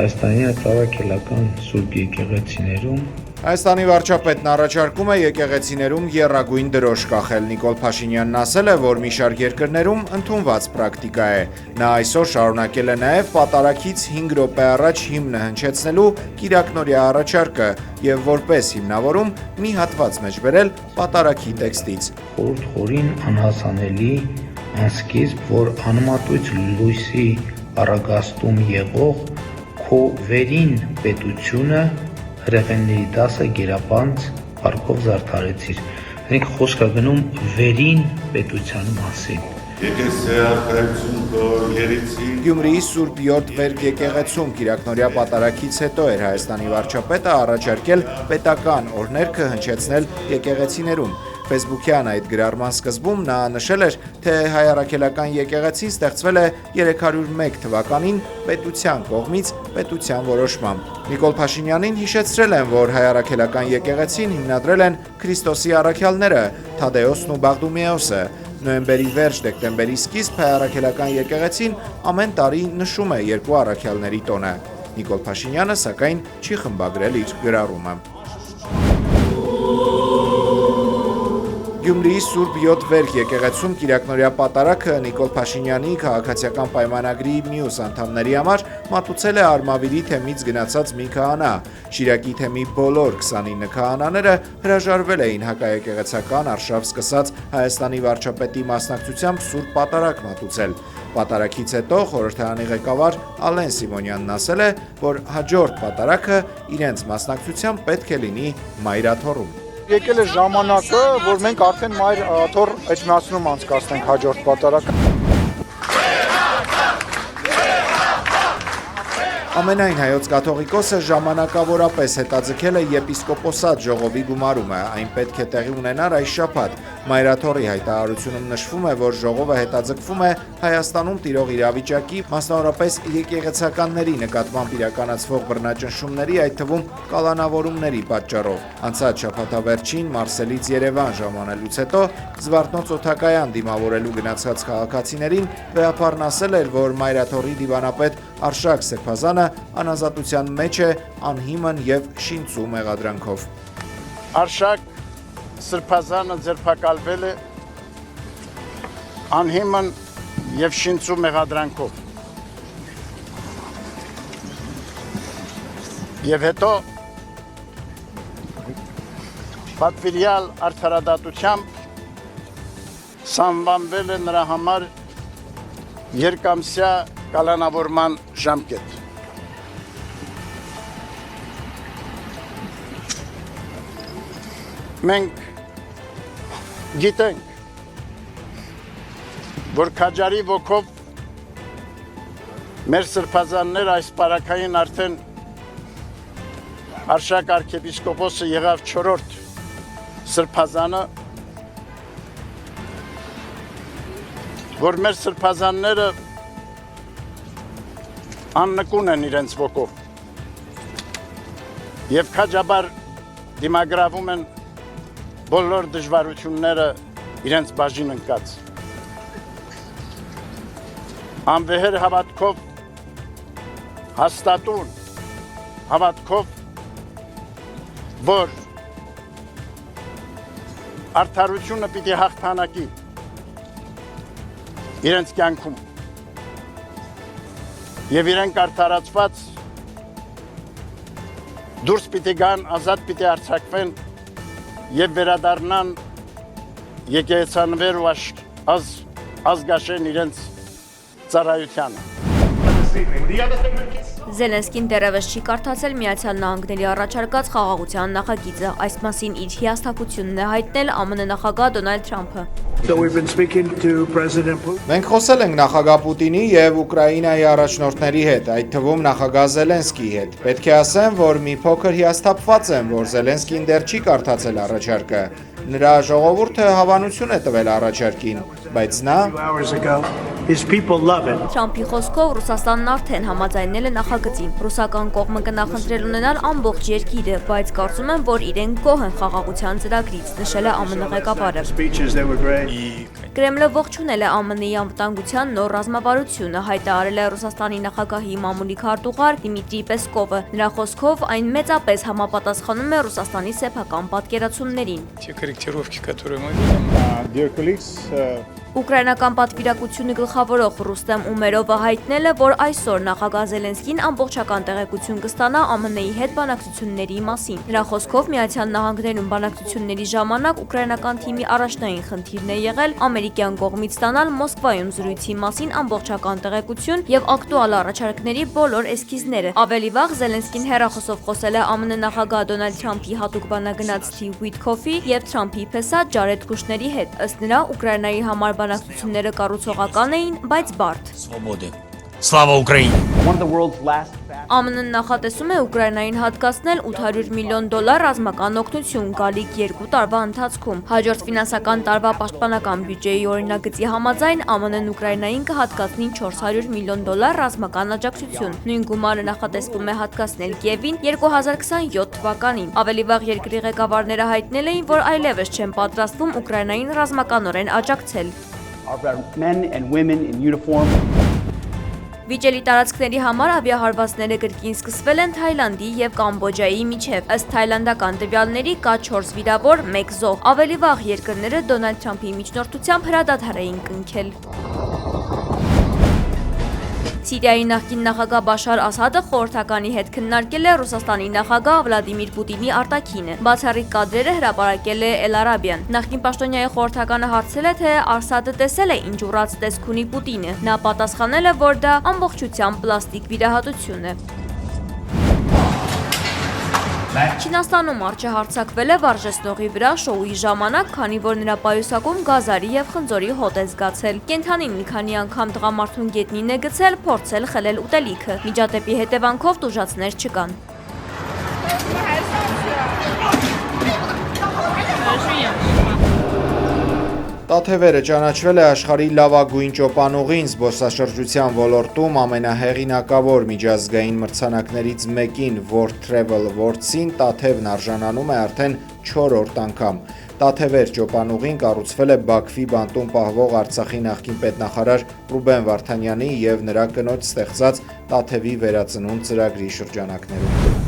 Հայաստանի արտավակելական Սուրբ եկեղեցիներում Հայաստանի վարչապետն առաջարկում է եկեղեցիներում եռագույն դրոշ կախել։ Նիկոլ Փաշինյանն ասել է, որ մի շարք երկրներում ընդունված պրակտիկա է։ Նա այսօր շարունակել է նաև պատարագից 5 րոպե առաջ հիմնը հնչեցնելու կիրակնօրյա առաջարկը եւ որպես հիմնավորում մի հատված մեջ բերել պատարագի տեքստից։ խորհուրդ խորին անհասանելի անսկիզբ, որ անմատույց լույսի առագաստում եղող քո վերին պետությունը հրեղենների դասը գերապանց փառքով զարդարեցիր։ Մենք խոսք է գնում վերին պետության մասին։ Գյումրիի Սուրբ Յոթ Վերք եկեղեցում կիրակնօրյա պատարագից հետո էր Հայաստանի վարչապետը առաջարկել պետական օրհներգը հնչեցնել եկեղեցիներում։ Ֆեյսբուքյան այդ գրառման սկզբում նա նշել էր, թե հայ առաքելական եկեղեցին ստեղծվել է 301 թվականին պետության կողմից պետության որոշմամբ։ Նիկոլ Փաշինյանին հիշեցրել են, որ հայ առաքելական եկեղեցին հիմնադրել են Քրիստոսի առաքյալները Թադեոսն ու Բաղդումեոսը։ Նոյեմբերի վերջ, դեկտեմբերի սկիզբ հայ առաքելական եկեղեցին ամեն տարի նշում է երկու առաքյալների տոնը։ Նիկոլ Փաշինյանը սակայն չի խմբագրել իր գրառումը։ Գյումրիի Սուրբ Յոթ Վերք եկեղեցում կիրակնօրյա պատարագը Նիկոլ Փաշինյանի քաղաքացիական պայմանագրի մյուս անդամների համար մատուցել է Արմավիրի թեմից գնացած մի քահանա։ Շիրակի թեմի բոլոր 29 քահանաները հրաժարվել էին հակաեկեղեցական արշավ սկսած Հայաստանի վարչապետի մասնակցությամբ Սուրբ պատարագ մատուցել։ Պատարագից հետո խորհրդարանի ղեկավար Ալեն Սիմոնյանն ասել է, որ հաջորդ պատարագը իրենց մասնակցությամբ պետք է լինի Մայրաթոռում։ Եկել է ժամանակը, որ մենք արդեն Մայրաթոռ էջմիածնում անցկացնենք հաջորդ պատարագը։ Ամենայն հայոց կաթողիկոսը ժամանակավորապես հետաձգել է եպիսկոպոսատ ժողովի գումարումը, այն պետք է տեղի ունենար այս շաբաթ։ Մայրաթոռի հայտարարությունում նշվում է, որ ժողովը հետաձգվում է Հայաստանում տիրող իրավիճակի, մասնավորապես եկեղեցականների նկատմամբ իրականացվող բռնաճնշումների, այդ թվում կալանավորումների պատճառով։ Անցած շաբաթավերջին Մարսելից Երևան ժամանելուց հետո Զվարթնոց օդակայան դիմավորելու գնացած քաղաքացիներին վեհապարն ասել էր, որ Մայրաթոռի դիվանապետ Արշակ Սրբազանը անազատության մեջ է անհիմն եւ շինծու մեղադրանքով։ Արշակ Սրբազանը ձերբակալվել է անհիմն եւ շինծու մեղադրանքով։ Եվ հետո պատվիրյալ արդարադատությամբ սանվանվել է նրա համար երկամսյա կալանավորման ժամկետ։ Մենք գիտենք, որ քաջարի ոգով մեր սրբազանները այս պարակային արդեն Արշակ arczepiskopոսը եղավ 4-րդ սրբազանը, որ մեր սրբազանները աննկուն են իրենց ոգով և քաջաբար դիմագրավում են բոլոր դժվարությունները իրենց բաժին ընկած։ Անվեհեր հավատքով, հաստատուն հավատքով, որ արդարությունը պիտի հաղթանակի իրենց կյանքում և իրենք արդարացված դուրս պիտի գան, ազատ պիտի արձակվեն և վերադառնան եկեղեցանվեր ու ազգաշեն իրենց ծառայությանը։ Զելենսկին դեռևս չի կարդացել Միացյալ Նահանգների առաջարկած խաղաղության նախագիծը, այս մասին իր հիասթափությունն է հայտնել ԱՄՆ նախագահ Դոնալդ Թրամփը։ Մենք խոսել ենք նախագահ Պուտինի և Ուկրաինայի առաջնորդների հետ, այդ թվում նախագահ Զելենսկիի հետ։ Պետք է ասեմ, որ մի փոքր հիասթափված եմ, որ Զելենսկին դեռ չի կարդացել առաջարկը։ Նրա ժողովուրդը հավանություն է տվել առաջարկին, բայց նա Թրամփի խոսքով Ռուսաստանն արդեն համաձայնել է նախագծին։ Ռուսական կողմը կնախընտրել ունենալ ամբողջ երկիրը, բայց կարծում եմ, որ իրենք գոհ են խաղաղության ծրագրից, նշել է ԱՄՆ ղեկավարը։ Կրեմլը ողջունել է ԱՄՆ-ի անվտանգության նոր ռազմավարությունը, հայտարարել է Ռուսաստանի նախագահի մամուլի քարտուղար Դիմիտրի Պեսկովը։ Նրա խոսքով այն մեծապես համապատասխանում է Ռուսաստանի սեփական պատկերացումներին։ Те корректировки, которые мы видим. Ուկրաինական պատվիրակությունը գլխավորող Ռուստեմ Ումերովը հայտնել է, որ այսօր նախագահ Զելենսկին ամբողջական տեղեկություն կստանա ԱՄՆ-ի հետ բանակցությունների մասին։ Նրա խոսքով Միացյալ Նահանգներում բանակցությունների ժամանակ ուկրաինական թիմի առաջնային խնդիրն է եղել ամերիկյան կողմից ստանալ Մոսկվայում զրույցի մասին ամբողջական տեղեկություն եւ ակտուալ առաջարկների բոլոր էսքիզները։ Ավելի վաղ Զելենսկին հեռախոսով խոսել է ԱՄՆ նախագահ Դոնալդ Թրամփի հատուկ բանագնաց Սթիվ Ուիթքոֆի եւ Թրամփի փեսա Ջարեդ Կուշների հետ։ Ըստ նրա, Ուկրաինայի համար բանակցությունները կառուցողական էին, բայց բարդ։ Slava Ukraini! ԱՄՆ-ն նախատեսում է Ուկրաինային հատկացնել $800 միլիոն ռազմական օգնություն գալիք 2 տարվա ընթացքում։ Հաջորդ ֆինանսական տարվա պաշտպանական բյուջեի օրինագծի համաձայն ԱՄՆ-ն Ուկրաինային կհատկացնի $400 միլիոն ռազմական աջակցություն։ Նույն գումարը նախատեսվում է հատկացնել Կիևին 2027 թվականին։ Ավելի վաղ երկրի ղեկավարները հայտնել էին, որ այլևս չեն պատրաստվում Ուկրաինային ռազմականորեն աջակցել։ Վիճելի տարածքների համար ավիահարվածները կրկին սկսվել են Թայլանդի եւ Կամբոջայի միջև։ Ըստ թայլանդական տվյալների կա 4 վիրավոր, 1 զոհ։ Ավելի վաղ երկրները Դոնալդ Թրամփի միջնորդությամբ հրադադար էին կնքել։ Սիրիայի նախկին նախագահ Բաշար Ասադը խորհրդականի հետ քննարկել է Ռուսաստանի նախագահ Վլադիմիր Պուտինի արտաքինը։ Բացառիկ կադրերը հրապարակել է Էլ Արաբիան։ Նախկին պաշտոնյայի խորհրդականը հարցրել է, թե Ասադը տեսել է ինչ ուռած տեսք ունի Պուտինը։ Նա պատասխանել է, որ դա ամբողջությամբ պլաստիկ վիրահատություն է։ Չինաստանում արջը հարձակվել է վարժեցնողի վրա շոուի ժամանակ, քանի որ նրա պայուսակում գազարի եւ խնձորի հոտ է զգացել։ Կենդանին մի քանի անգամ տղամարդուն գետնին է գցել, փորձել խլել ուտելիքը։ Միջադեպի հետևանքով տուժածներ չկան։ Տաթևերը ճանաչվել է աշխարհի լավագույն ճոպանուղին զբոսաշրջության ոլորտում ամենահեղինակավոր միջազգային մրցանակներից մեկին World Travel Awards-ին Տաթևն արժանանում է արդեն 4-րդ անգամ։ Տաթևեր ճոպանուղին կառուցվել է Բաքվի բանտում պահվող Արցախի նախկին պետնախարար Ռուբեն Վարդանյանի եւ նրա կնոջ ստեղծած Տաթևի վերածնունդ ծրագրի շրջանակներում։